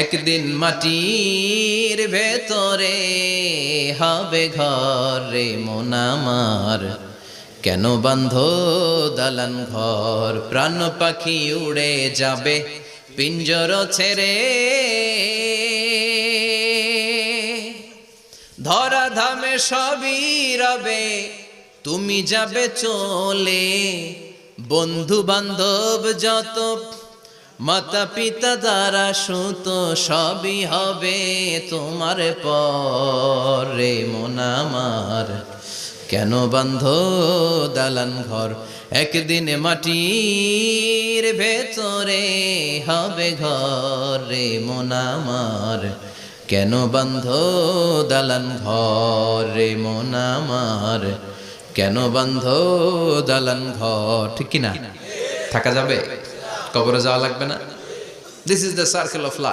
একদিন মাটির ভেতরে হবে ঘর রে মন আমার, কেন বাঁধো দালান ঘর? প্রাণ পাখি উড়ে যাবে পিঞ্জর ছেড়ে, ধরা ধামে সবই রবে তুমি যাবে চলে। বন্ধু বান্ধব যত মাতা পিতা দ্বারা সুত সবই হবে তোমার পরে মন আমার, কেন বাঁধো দালান ঘর? একদিন মাটির ভেতরে হবে ঘর রে মন আমার, কেন বাঁধো দালান ঘর রে মন আমার, কেন বাঁধো দালান ঘর? ঠিক কিনা? থাকা যাবে? কবরে যাওয়া লাগবে না? This is the circle of life.